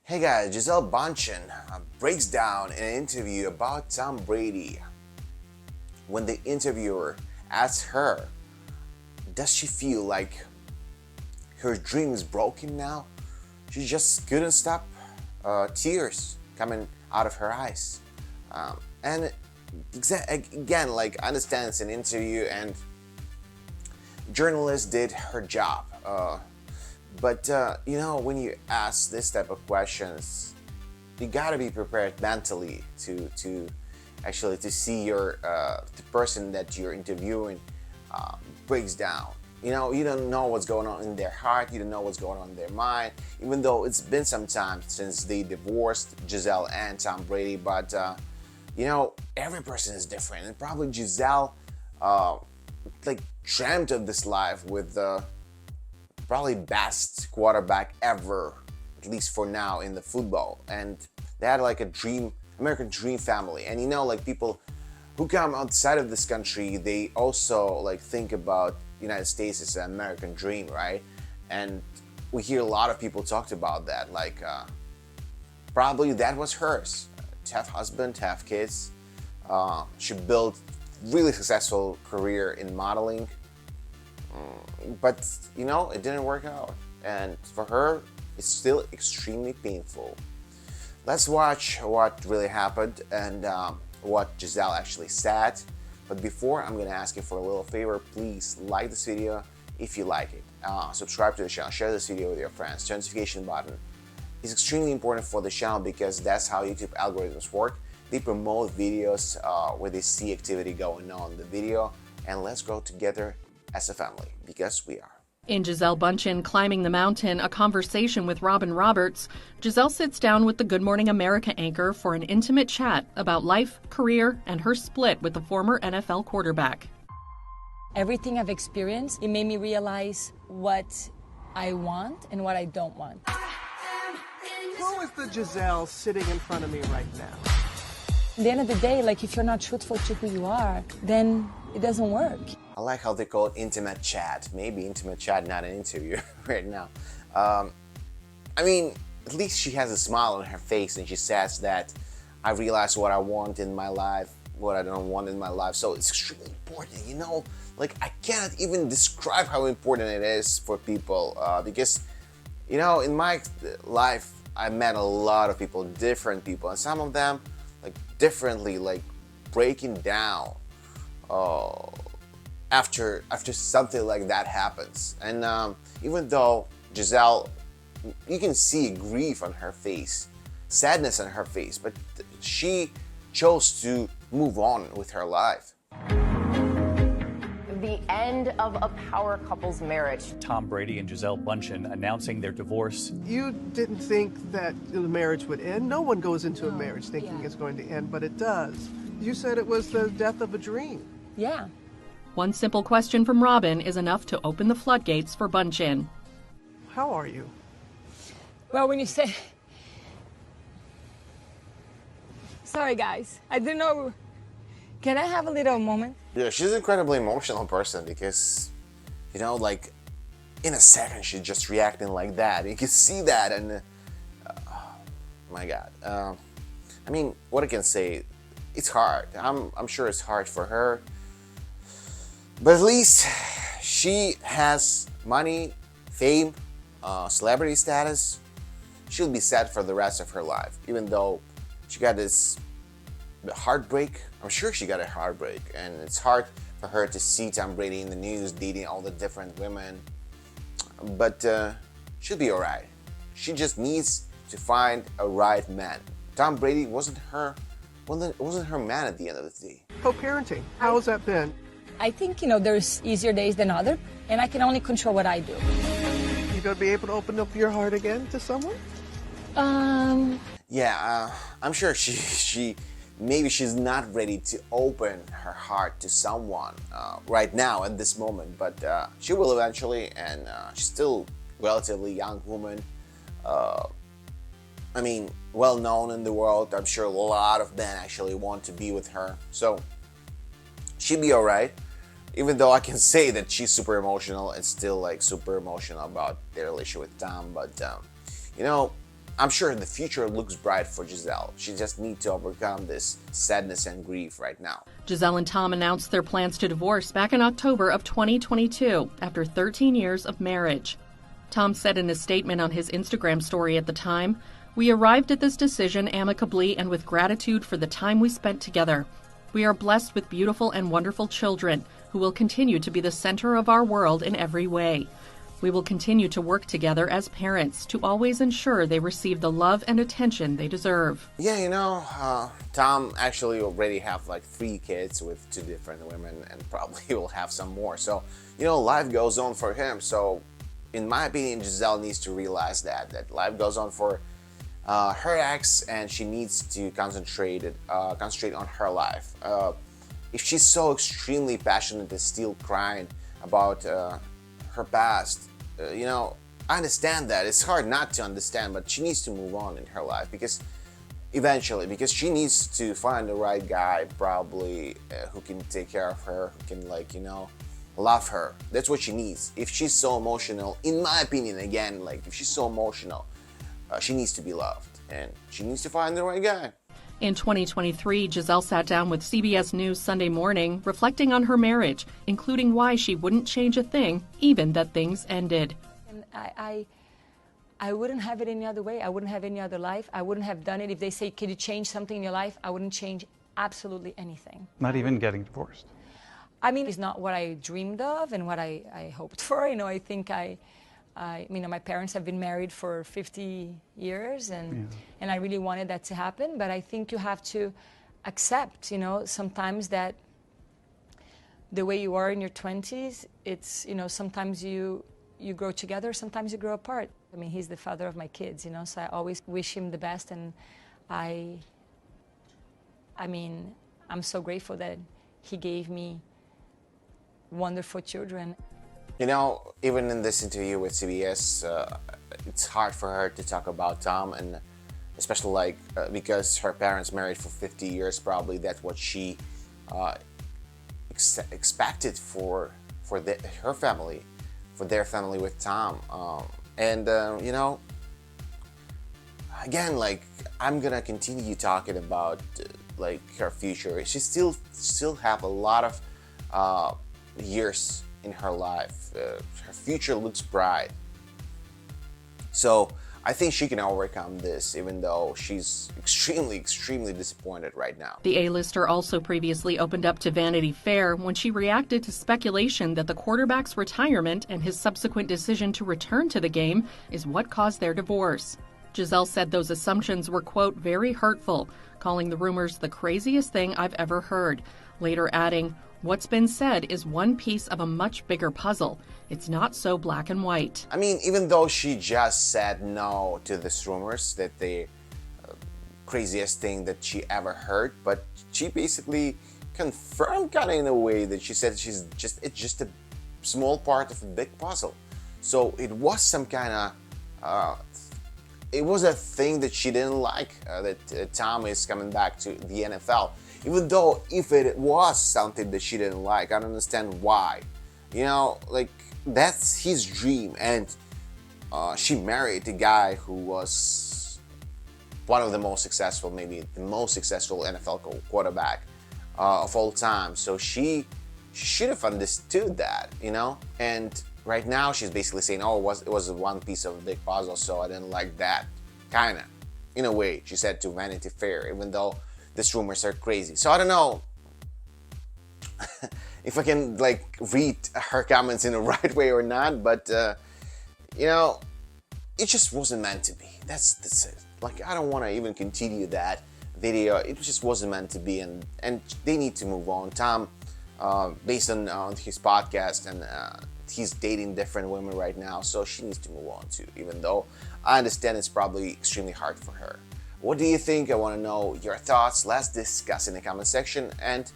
Hey guys, Gisele Bündchen breaks down in an interview about Tom Brady. When the interviewer asks her, does she feel like her dream is broken now? She just couldn't stop tears coming out of her eyes. And again, like, I understand it's an interview and journalist did her job. But when you ask this type of questions, you gotta be prepared mentally to actually to see the person that you're interviewing breaks down. You don't know what's going on in their heart. You don't know what's going on in their mind. Even though it's been some time since they divorced, Gisele and Tom Brady, but every person is different, and probably Gisele dreamt of this life with the probably best quarterback ever, at least for now, in the football. And they had like a dream, American dream family. And people who come outside of this country, they also think about United States as an American dream, right? And we hear a lot of people talked about that, probably that was hers. To have husband, to have kids. She built really successful career in modeling. But it didn't work out, and for her it's still extremely painful. Let's watch what really happened and what Gisele actually said. But before, I'm gonna ask you for a little favor. Please like this video if you like it, subscribe to the channel, share this video with your friends. Turn notification button is extremely important for the channel because that's how YouTube algorithms work. They promote videos where they see activity going on in the video, and let's grow together as a family, because we are. In Gisele Bündchen Climbing the Mountain, a conversation with Robin Roberts, Gisele sits down with the Good Morning America anchor for an intimate chat about life, career, and her split with the former NFL quarterback. Everything I've experienced, it made me realize what I want and what I don't want. Who is the Gisele sitting in front of me right now? At the end of the day, if you're not truthful to who you are, then it doesn't work. I like how they call it intimate chat. Maybe intimate chat, not an interview right now. At least she has a smile on her face and she says that I realized what I want in my life, what I don't want in my life. So it's extremely important, I cannot even describe how important it is for people because, in my life, I met a lot of people, different people, and some of them, differently, breaking down after something like that happens. And even though Gisele, you can see grief on her face, sadness on her face, but she chose to move on with her life. The end of a power couple's marriage. Tom Brady and Gisele Bündchen announcing their divorce. You didn't think that the marriage would end. No one goes into a marriage thinking it's going to end, but it does. You said it was the death of a dream. Yeah. One simple question from Robin is enough to open the floodgates for Bündchen. How are you? Well, when you say... Sorry, guys. I didn't know... Can I have a little moment? Yeah, she's an incredibly emotional person because, in a second she's just reacting like that. You can see that, and my God. What I can say, it's hard. I'm sure it's hard for her, but at least she has money, fame, celebrity status. She'll be set for the rest of her life, even though she got this heartbreak. I'm sure she got a heartbreak, and it's hard for her to see Tom Brady in the news dating all the different women, but she'll be alright. She just needs to find a right man. Tom Brady wasn't her man at the end of the day. Co-parenting, how's that been? I think, there's easier days than others, and I can only control what I do. You gonna be able to open up your heart again to someone? Yeah, I'm sure maybe she's not ready to open her heart to someone right now at this moment, but she will eventually, and she's still a relatively young woman. Well known in the world. I'm sure a lot of men actually want to be with her, so she'll be alright. Even though I can say that she's super emotional and still super emotional about their relationship with Tom, but I'm sure the future looks bright for Gisele. She just needs to overcome this sadness and grief right now. Gisele and Tom announced their plans to divorce back in October of 2022 after 13 years of marriage. Tom said in a statement on his Instagram story at the time, "We arrived at this decision amicably and with gratitude for the time we spent together. We are blessed with beautiful and wonderful children who will continue to be the center of our world in every way. We will continue to work together as parents to always ensure they receive the love and attention they deserve." Yeah, Tom actually already have like 3 kids with 2 different women, and probably will have some more. So, life goes on for him. So, in my opinion, Gisele needs to realize that life goes on for her ex, and she needs to concentrate on her life. If she's so extremely passionate and still crying about her past, I understand that. It's hard not to understand, but she needs to move on in her life because she needs to find the right guy, probably, who can take care of her, who can, love her. That's what she needs. If she's so emotional, in my opinion, again, if she's so emotional, she needs to be loved, and she needs to find the right guy. In 2023, Gisele sat down with CBS News Sunday Morning, reflecting on her marriage, including why she wouldn't change a thing, even that things ended. And I wouldn't have it any other way. I wouldn't have any other life. I wouldn't have done it. If they say, "Can you change something in your life?" I wouldn't change absolutely anything. Not even getting divorced. I mean, it's not what I dreamed of and what I hoped for. I think my parents have been married for 50 years, and I really wanted that to happen. But I think you have to accept, sometimes that the way you are in your 20s, it's, sometimes you grow together, sometimes you grow apart. I mean, he's the father of my kids, so I always wish him the best. And I'm so grateful that he gave me wonderful children. Even in this interview with CBS, it's hard for her to talk about Tom, and especially because her parents married for 50 years, probably that's what she expected for her family, for their family with Tom. Again, I'm gonna continue talking about her future. She still have a lot of years in her life. Her future looks bright. So I think she can overcome this, even though she's extremely, extremely disappointed right now. The A-lister also previously opened up to Vanity Fair when she reacted to speculation that the quarterback's retirement and his subsequent decision to return to the game is what caused their divorce. Gisele said those assumptions were, quote, "very hurtful," calling the rumors the craziest thing I've ever heard, later adding, "What's been said is one piece of a much bigger puzzle. It's not so black and white." I mean, even though she just said no to these rumors, that the craziest thing that she ever heard, but she basically confirmed kind of in a way that she said it's just a small part of a big puzzle. So it was some kind of it was a thing that she didn't like, that Tom is coming back to the NFL. Even though if it was something that she didn't like, I don't understand why. That's his dream, and she married a guy who was one of the most successful, maybe the most successful NFL quarterback of all time. So she should have understood that, And right now she's basically saying, "Oh, it was one piece of a big puzzle, so I didn't like that." Kinda, in a way, she said to Vanity Fair, even though these rumors are crazy. So I don't know if I can read her comments in the right way or not, but it just wasn't meant to be. That's it. I don't want to even continue that video. It just wasn't meant to be, and they need to move on. Tom, based on his podcast, and he's dating different women right now, so she needs to move on too, even though I understand it's probably extremely hard for her. What do you think? I want to know your thoughts. Let's discuss in the comment section, and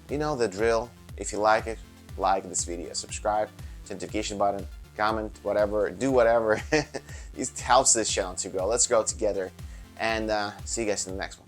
you know the drill. If you like it, like this video, subscribe, notification button, comment, whatever, do whatever. It helps this channel to grow. Let's grow together, and see you guys in the next one.